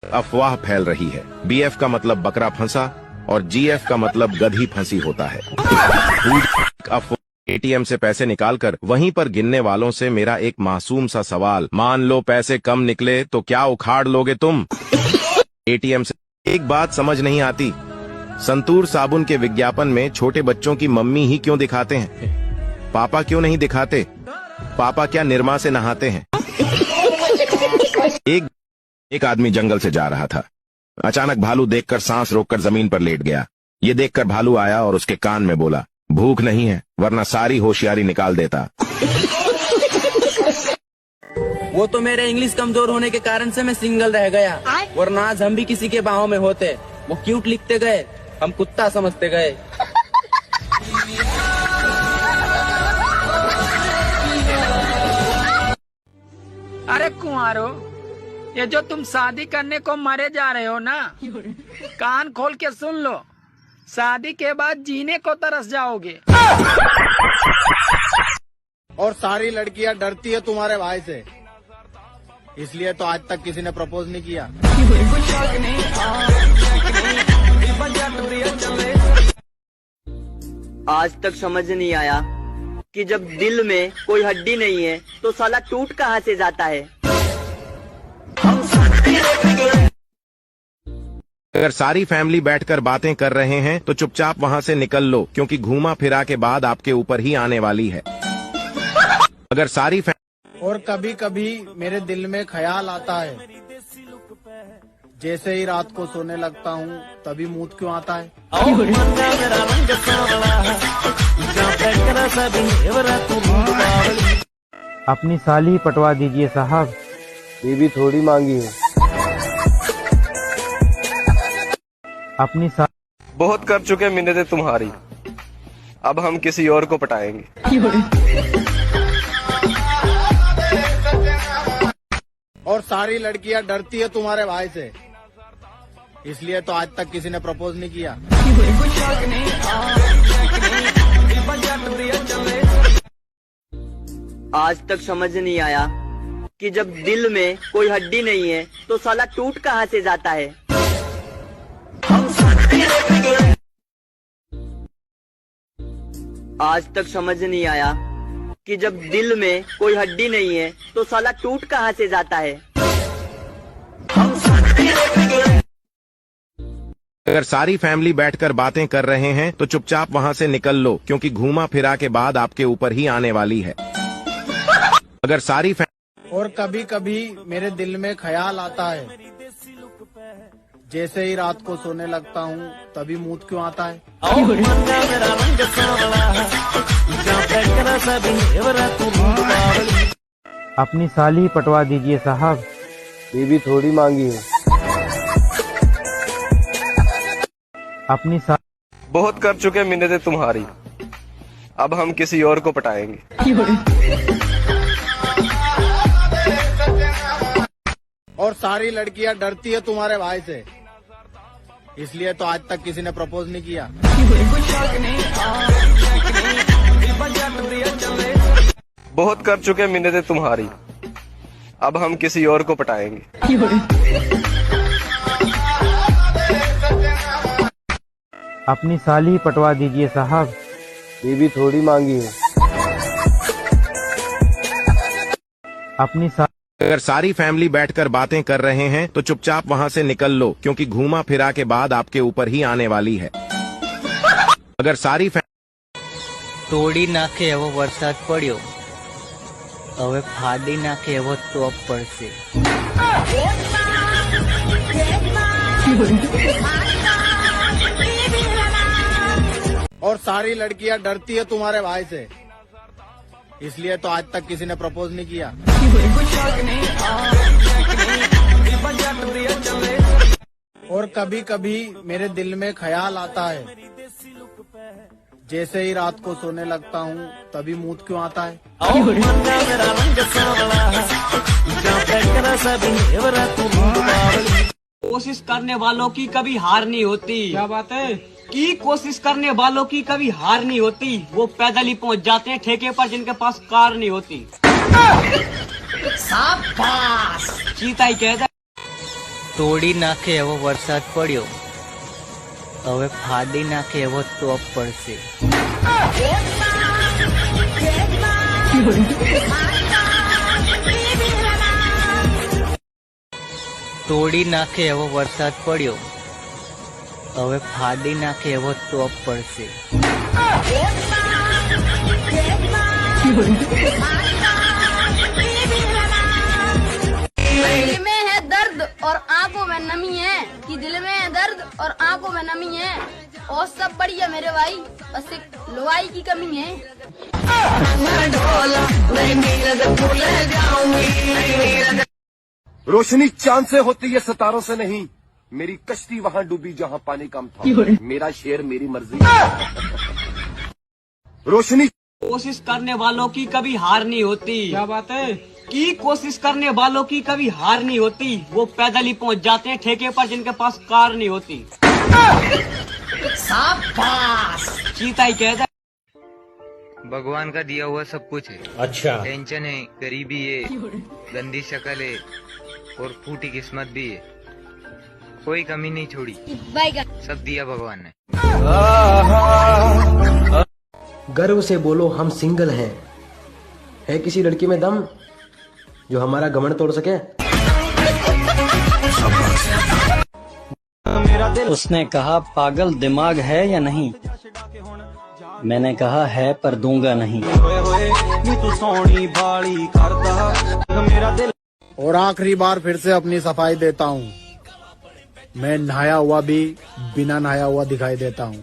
अफवाह फैल रही है। बीएफ का मतलब बकरा फंसा और जीएफ का मतलब गधी फंसी होता है। एटीएम से पैसे निकालकर वहीं पर गिनने वालों से मेरा एक मासूम सा सवाल, मान लो पैसे कम निकले तो क्या उखाड़ लोगे तुम? एटीएम से एक बात समझ नहीं आती, संतूर साबुन के विज्ञापन में छोटे बच्चों की मम्मी ही क्यों दिखाते हैं? पापा क्यों नहीं दिखाते? पापा क्या निरमा से नहाते हैं? एक आदमी जंगल से जा रहा था। अचानक भालू देखकर सांस रोककर जमीन पर लेट गया। ये देखकर भालू आया और उसके कान में बोला, भूख नहीं है वरना सारी होशियारी निकाल देता। वो तो मेरे इंग्लिश कमजोर होने के कारण से मैं सिंगल रह गया, वरना आज हम भी किसी के बाहों में होते। वो क्यूट लिखते गए, हम कुत्ता समझते गए। अरे कुंवारो, ये जो तुम शादी करने को मरे जा रहे हो ना, कान खोल के सुन लो, शादी के बाद जीने को तरस जाओगे। और सारी लड़कियां डरती है तुम्हारे भाई से, इसलिए तो आज तक किसी ने प्रपोज नहीं किया। आज तक समझ नहीं आया कि जब दिल में कोई हड्डी नहीं है तो साला टूट कहाँ से जाता है। अगर सारी फैमिली बैठकर बातें कर रहे हैं तो चुपचाप वहां से निकल लो, क्योंकि घूमा फिरा के बाद आपके ऊपर ही आने वाली है। अगर सारी और कभी कभी मेरे दिल में ख्याल आता है, जैसे ही रात को सोने लगता हूँ तभी मूड क्यों आता है। अपनी साली पटवा दीजिए साहब, बीबी थोड़ी मांगी है। अपनी बहुत कर चुके मिन्नतें तुम्हारी, अब हम किसी और को पटाएंगे। और सारी लड़कियां डरती है तुम्हारे भाई से, इसलिए तो आज तक किसी ने प्रपोज नहीं किया। आज तक समझ नहीं आया कि जब दिल में कोई हड्डी नहीं है तो साला टूट कहाँ से जाता है। आज तक समझ नहीं आया कि जब दिल में कोई हड्डी नहीं है तो साला टूट कहाँ से जाता है। अगर सारी फैमिली बैठकर बातें कर रहे हैं तो चुपचाप वहां से निकल लो, क्योंकि घूमा फिरा के बाद आपके ऊपर ही आने वाली है। अगर सारी और कभी कभी मेरे दिल में ख्याल आता है, जैसे ही रात को सोने लगता हूँ तभी मूड क्यों आता है। अपनी साली पटवा दीजिए साहब, बीबी थोड़ी मांगी है। अपनी बहुत कर चुके मिन्नतें तुम्हारी, अब हम किसी और को पटाएंगे। और सारी लड़कियां डरती है तुम्हारे भाई से, इसलिए तो आज तक किसी ने प्रपोज नहीं किया। बहुत कर चुके मिन्नतें तुम्हारी, अब हम किसी और को पटाएंगे। अपनी साली पटवा दीजिए साहब, बीबी थोड़ी मांगी है। अपनी अगर सारी फैमिली बैठकर बातें कर रहे हैं तो चुपचाप वहां से निकल लो, क्योंकि घूमा फिरा के बाद आपके ऊपर ही आने वाली है। अगर सारी तोड़ी नाखे एवो वरसाद पड़्यो, હવે ફાડી નાખે એવો તોપ પડશે। और सारी लड़कियां डरती है तुम्हारे भाई से, इसलिए तो आज तक किसी ने प्रपोज नहीं किया। और कभी कभी मेरे दिल में ख्याल आता है, जैसे ही रात को सोने लगता हूँ तभी मूड क्यों आता है। कोशिश करने वालों की कभी हार नहीं होती। क्या बात है? कि कोशिश करने वालों की कभी हार नहीं होती। वो पैदल ही पहुंच जाते हैं ठेके पर जिनके पास कार नहीं होती। शाबाश। चीता ही कहता તોડી નાખે એવો વરસાદ પડ્યો, હવે ફાડી નાખે એવો તોપ પડશે. તોડી નાખે એવો વરસાદ પડ્યો, હવે ફાડી નાખે એવો તોપ પડશે. दिल में है दर्द और आंखों में नमी है, कि दिल में है दर्द और आंखों में नमी है, और सब बढ़िया मेरे भाई, बस एक लुगाई की कमी है. रोशनी चांद से होती है सितारों से नहीं, मेरी कश्ती वहाँ डूबी जहाँ पानी कम था, मेरा शेर मेरी मर्जी. रोशनी कोशिश करने वालों की कभी हार नहीं होती. क्या बात है? कि कोशिश करने वालों की कभी हार नहीं होती, वो पैदल ही पहुंच जाते हैं ठेके पर जिनके पास कार नहीं होती. चीता ही कहता है. भगवान का दिया हुआ सब कुछ है. अच्छा. टेंशन है, गरीबी है, गंदी शक्ल है और फूटी किस्मत भी है. कोई कमी नहीं छोड़ी, सब दिया भगवान ने. गर्व से बोलो हम सिंगल हैं. है किसी लड़की में दम जो हमारा घमंड तोड़ सके? उसने कहा पागल दिमाग है या नहीं? मैंने कहा है पर दूंगा नहीं. और आखिरी बार फिर से अपनी सफाई देता हूँ, मैं नहाया हुआ भी बिना नहाया हुआ दिखाई देता हूँ.